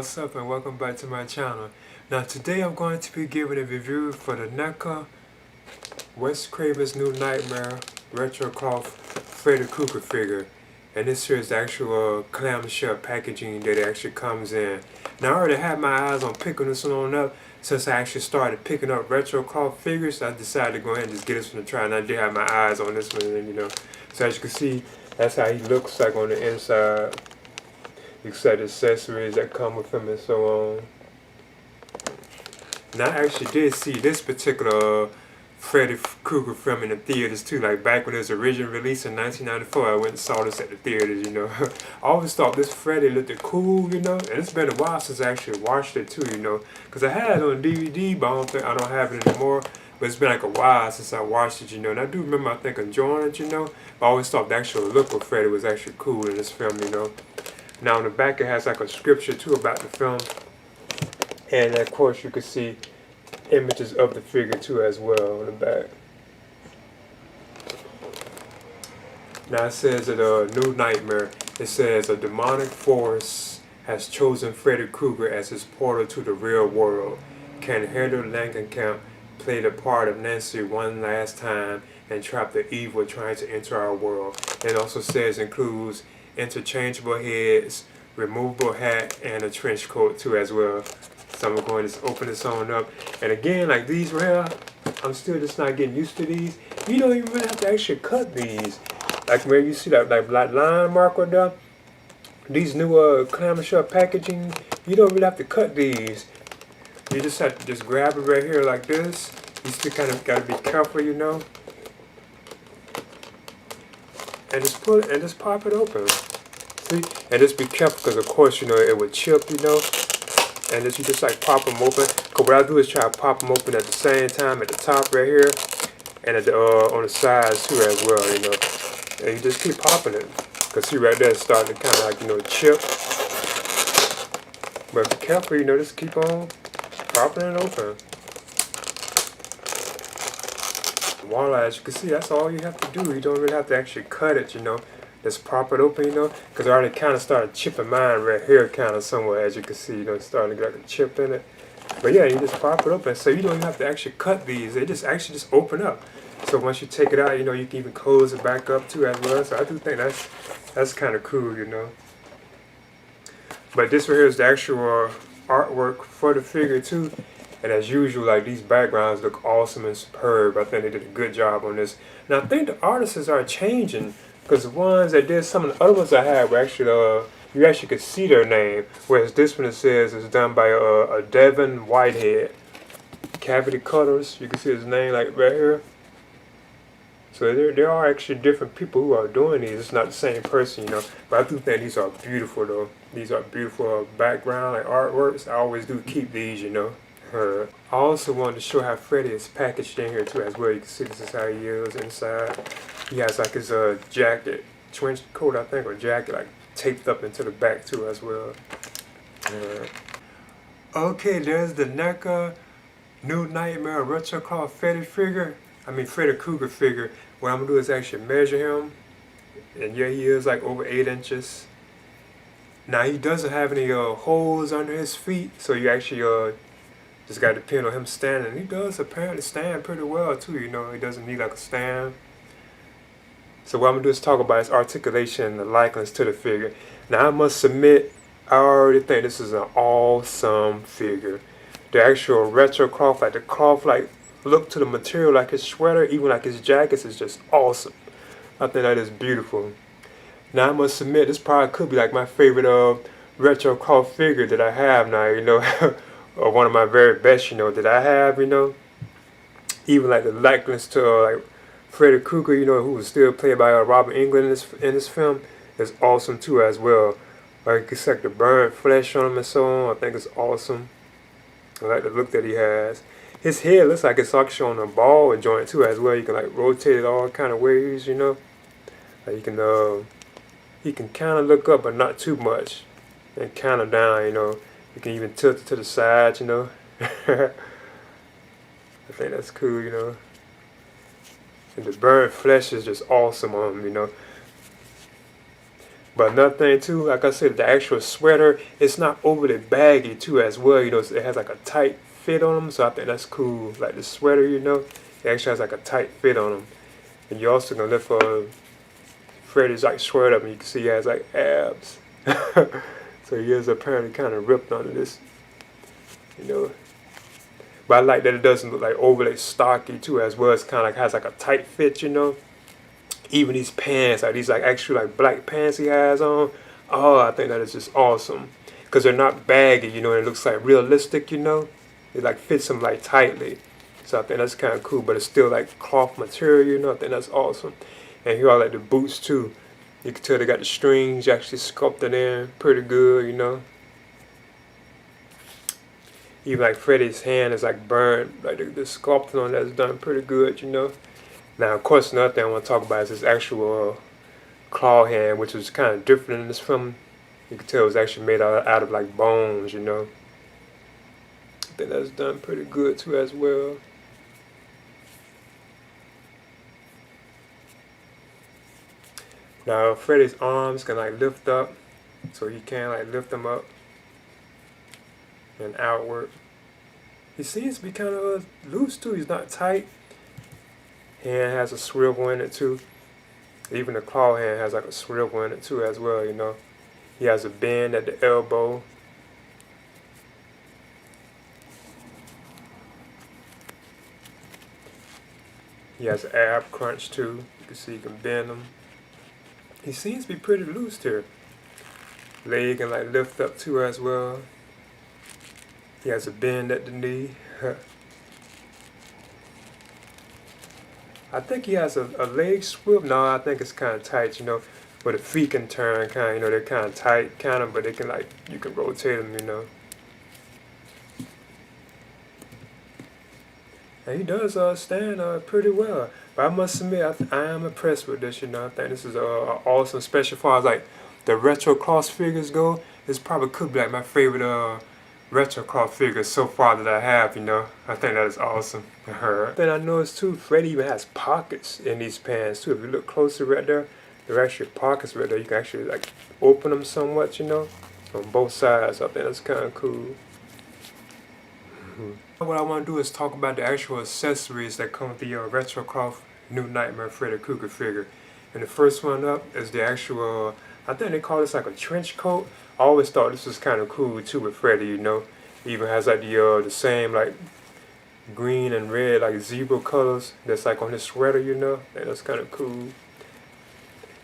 what's up and welcome back to my channel. Now today I'm going to be giving a review for the NECA Wes Craven's New Nightmare retro cloth Freddy Krueger figure. And this here is the actual clamshell packaging that it actually comes in. Now I already had my eyes on picking this one up since I actually started picking up retro cloth figures. I decided to go ahead and just get this one to try, and I did have my eyes on this one, and so as you can see, that's how he looks like on the inside. Except accessories that come with him and so on. Now I actually did see this particular Freddy Krueger film in the theaters too. Like back when it was originally released in 1994, I went and saw this at the theaters. I always thought this Freddy looked cool, and it's been a while since I actually watched it too, because I had it on DVD, but I don't have it anymore. But it's been like a while since I watched it, and I do remember I think enjoying it, I always thought the actual look of Freddy was actually cool in this film, Now on the back it has like a scripture too about the film, and of course you can see images of the figure too as well on the back. Now it says that New Nightmare, it says a demonic force has chosen Freddy Krueger as his portal to the real world. Can Heather Langenkamp play the part of Nancy one last time and trap the evil trying to enter our world? It also says includes interchangeable heads, removable hat, and a trench coat too as well. So I'm going to open this on up. And again, like these right here, I'm still just not getting used to these. You don't even really have to actually cut these. Like where you see that like line marker there, these new clamshell packaging, you don't really have to cut these. You just have to just grab it right here like this. You still kind of got to be careful, and just pull it and just pop it open. See? And just be careful because of course it would chip, and you just like pop them open. Cause what I do is try to pop them open at the same time at the top right here, and at the on the sides too as well, And you just keep popping it. Cause see right there it's starting to kind of like chip. But be careful, just keep on popping it open. Voila, as you can see, that's all you have to do. You don't really have to actually cut it, Just pop it open, because I already kind of started chipping mine right here kind of somewhere, as you can see, it's starting to get like a chip in it. But yeah, you just pop it open, so you don't even have to actually cut these. They just actually just open up. So once you take it out, you can even close it back up too as well. So I do think that's kind of cool, But this right here is the actual artwork for the figure too. And as usual, like these backgrounds look awesome and superb. I think they did a good job on this. Now I think the artists are changing, because the ones that did some of the other ones I had were actually you actually could see their name, whereas this one it says it's done by a Devin Whitehead. Cavity Colors, you can see his name like right here. So there are actually different people who are doing these. It's not the same person, But I do think these are beautiful though. These are beautiful background like artworks. I always do keep these, I also wanted to show how Freddy is packaged in here too as well. You can see this is how he is inside. He has like his jacket, trench coat I think, or jacket like taped up into the back too as well. Okay, there's the NECA New Nightmare retro cloth Freddy Krueger figure. What I'm gonna do is actually measure him, and yeah, he is like over 8 inches. Now he doesn't have any holes under his feet, so you actually just got to depend on him standing. He does apparently stand pretty well too, He doesn't need like a stand. So what I'm going to do is talk about his articulation and the likeness to the figure. Now I must submit, I already think this is an awesome figure. The actual retro cloth, like the cloth like look to the material, like his sweater, even like his jackets, is just awesome. I think that is beautiful. Now I must submit, this probably could be like my favorite retro cloth figure that I have now, or one of my very best, that I have, Even like the likeness to like Freddy Krueger, who was still played by Robert Englund in this film, is awesome too as well. Like it's like the burnt flesh on him and so on. I think it's awesome. I like the look that he has. His head looks like it's actually on a ball joint too as well. You can like rotate it all kind of ways, Like you can he can kind of look up but not too much, and kind of down, You can even tilt it to the sides, I think that's cool, And the burnt flesh is just awesome on him, But another thing too, like I said, the actual sweater, it's not overly baggy too as well. You know, it has like a tight fit on them, so I think that's cool. Like the sweater, you know, it actually has like a tight fit on them. And you're also gonna lift Freddy's like sweater up, and you can see he has like abs. So he is apparently kind of ripped under this, you know. But I like that it doesn't look like overly stocky too as well. It's kind of like has like a tight fit, you know. Even these pants, like these like actually like black pants he has on. Oh, I think that is just awesome. Because they're not baggy, you know, and it looks like realistic, you know. It like fits him like tightly. So I think that's kind of cool, but it's still like cloth material, you know. I think that's awesome. And here I like the boots too. You can tell they got the strings actually sculpted in pretty good, you know. Even like Freddy's hand is like burned, like the sculpting on that is done pretty good, you know. Now, of course, another thing I want to talk about is this actual claw hand, which was kind of different in this film. You can tell it was actually made out of like bones, you know. I think that's done pretty good too as well. Now, Freddy's arms can like lift up, so he can like lift them up and outward. He seems to be kind of loose too. He's not tight. Hand has a swivel in it too. Even the claw hand has like a swivel in it too as well, you know. He has a bend at the elbow. He has an ab crunch too. You can see you can bend him. He seems to be pretty loose here. Leg can like lift up too as well. He has a bend at the knee. I think he has a leg swivel. No, I think it's kind of tight, you know. But the feet can turn kind of, you know, they're kind of tight, kind of, but they can like, you can rotate them, you know. And he does stand pretty well. But I must admit, I am impressed with this, you know. I think this is awesome, especially as far as like the retro cross figures go. This probably could be like my favorite retro cross figures so far that I have, you know. I think that is awesome. Then I noticed too, Freddy even has pockets in these pants too. If you look closer right there, there are actually pockets right there. You can actually like open them somewhat, you know, on both sides. I think that's kind of cool. What I want to do is talk about the actual accessories that come with the Retrocroft New Nightmare Freddy Krueger figure. And the first one up is the actual, I think they call this like a trench coat. I always thought this was kind of cool too with Freddy, you know. It even has like the same like green and red like zebra colors that's like on his sweater, you know. And that's kind of cool.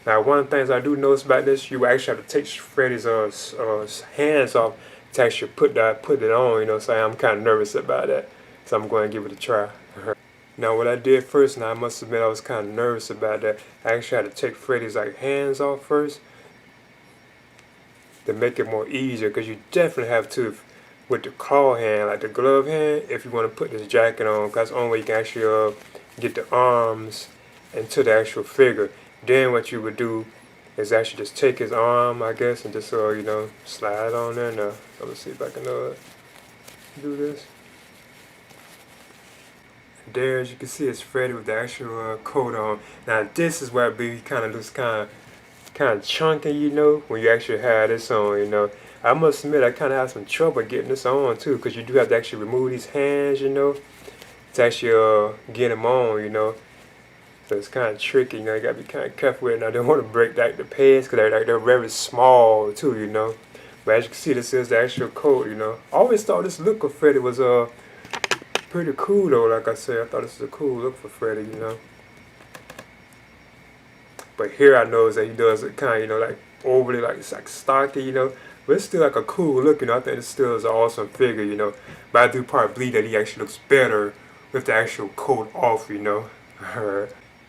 Now, one of the things I do notice about this, you actually have to take Freddy's hands off to actually put it on, you know, so I'm kind of nervous about that. So I'm going to give it a try. Now, what I did first, and I must admit I was kind of nervous about that, I actually had to take Freddy's like hands off first to make it more easier, because you definitely have to, with the claw hand, like the glove hand, if you want to put this jacket on, because that's the only way you can actually get the arms into the actual figure. Then what you would do is actually just take his arm, I guess, and just you know, slide it on there. Now, so let's see if I can do this. There, as you can see, it's Freddy with the actual coat on. Now, this is where it kind of looks kind of chunky, you know, when you actually have this on, you know. I must admit, I kind of have some trouble getting this on too, because you do have to actually remove these hands, you know, to actually get them on, you know. So it's kind of tricky, you know, you gotta be kind of careful with it. And I don't want to break like the pads, because they're very small too, you know. But as you can see, this is the actual coat, you know. I always thought this look of Freddy was pretty cool though, like I said. I thought this was a cool look for Freddy, you know. But here I notice that he does it kind of, you know, like overly like, it's like stocky, you know. But it's still like a cool look, you know. I think it still is an awesome figure, you know. But I do probably believe that he actually looks better with the actual coat off, you know.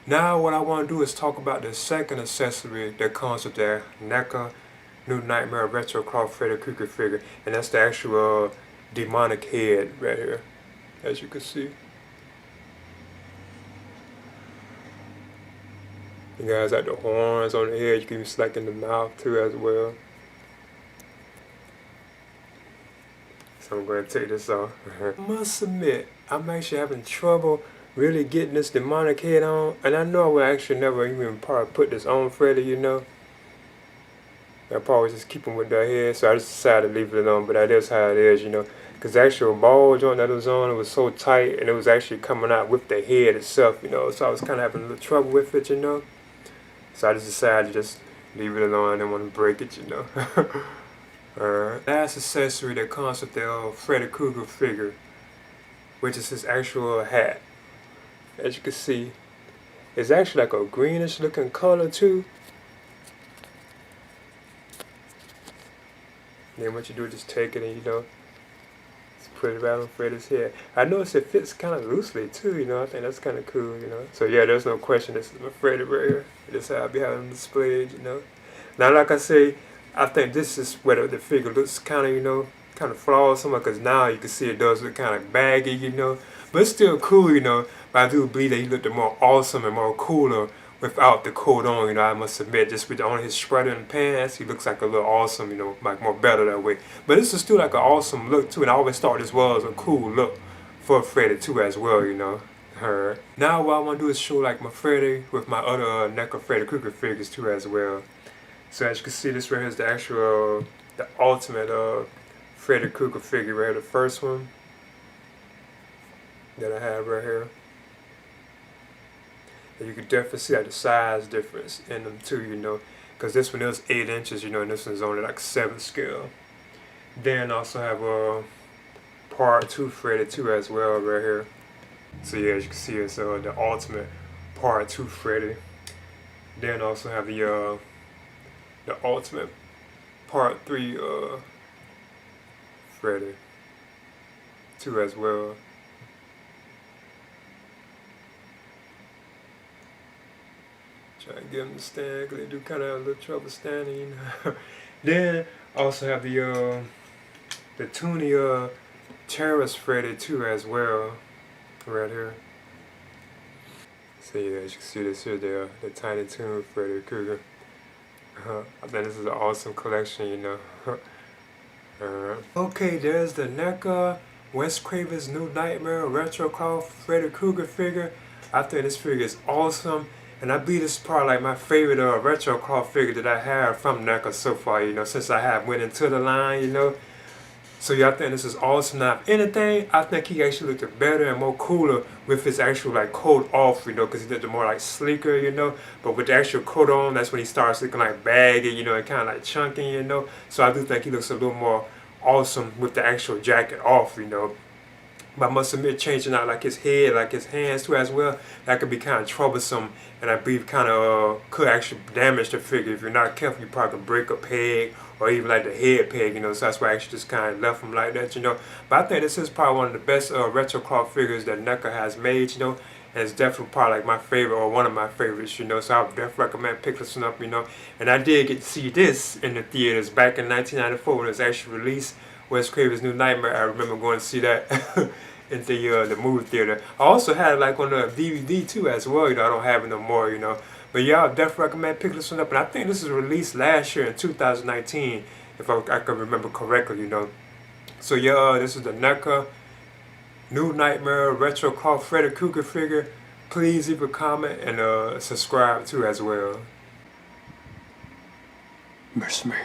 Now what I want to do is talk about the second accessory that comes with the NECA New Nightmare Retrocroft Freddy Krueger figure, and that's the actual demonic head right here, as you can see. You guys have the horns on the head, you can even select in the mouth too as well. So I'm going to take this off. I must admit, I'm actually having trouble really getting this demonic head on, and I know I would actually never even probably put this on Freddy, you know. I probably just keep them with their head, so I just decided to leave it alone. But that is how it is, you know. Because the actual ball joint that it was on, it was so tight, and it was actually coming out with the head itself, you know. So I was kind of having a little trouble with it, you know. So I just decided to just leave it alone. I didn't want to break it, you know. Last accessory that comes with the Freddy Krueger figure, which is his actual hat. As you can see, it's actually like a greenish looking color too. Then what you do is just take it and, you know, just put it right on Freddy's head. I noticed it fits kind of loosely too, you know. I think that's kind of cool, you know. So yeah, there's no question this is my Freddy right here. This is how I be having displayed, you know. Now, like I say, I think this is where the figure looks kind of, you know, kind of flawed somewhat, because now you can see it does look kind of baggy, you know. But it's still cool, you know. But I do believe that he looked more awesome and more cooler without the coat on, you know. I must admit, just with on his sweater and pants, he looks like a little awesome, you know, like more better that way. But this is still like an awesome look too, and I always thought this was a cool look for Freddy too as well, you know. Now what I want to do is show like my Freddy with my other NECA Freddy Krueger figures too as well. So as you can see, this right here is the actual, the ultimate Freddy Krueger figure right here, the first one that I have right here. And you can definitely see like the size difference in them too, you know, because this one is 8 inches, you know, and this one's only like 7 scale. Then also have a part 2 Freddy too as well right here. So yeah, as you can see, it's the ultimate part 2 Freddy. Then also have the ultimate part 3 Freddy too as well. Try to get them to stand, because they do kind of have a little trouble standing, you know. Then also have the Toonie Terrorist Freddy too as well, right here. So yeah, as you can see, this here, the Tiny Toon Freddy Krueger. I think this is an awesome collection, you know. Okay, there's the NECA Wes Craven's New Nightmare Retro Claw Freddy Krueger figure. I think this figure is awesome. And I believe this is probably like my favorite retro claw figure that I have from NECA so far, you know, since I have went into the line, you know. So yeah, I think this is awesome. Now, if anything, I think he actually looked better and more cooler with his actual like coat off, you know, because he looked more like sleeker, you know. But with the actual coat on, that's when he starts looking like baggy, you know, and kind of like chunky, you know. So I do think he looks a little more awesome with the actual jacket off, you know. But I must admit, changing out like his head, like his hands too as well, that could be kind of troublesome, and I believe kind of could actually damage the figure. If you're not careful, you probably could break a peg or even like the head peg, you know. So that's why I actually just kind of left him like that, you know. But I think this is probably one of the best retro claw figures that NECA has made, you know. And it's definitely probably like my favorite or one of my favorites, you know. So I would definitely recommend picking this one up, you know. And I did get to see this in the theaters back in 1994 when it was actually released. Wes Craven's New Nightmare. I remember going to see that in the movie theater. I also had it like on the DVD too as well, you know. I don't have it no more, you know. But yeah, I definitely recommend picking this one up. And I think this was released last year in 2019, if I can remember correctly, you know. So yeah, this is the NECA New Nightmare Retro Claw Freddy Krueger figure. Please leave a comment and subscribe too as well. Miss me.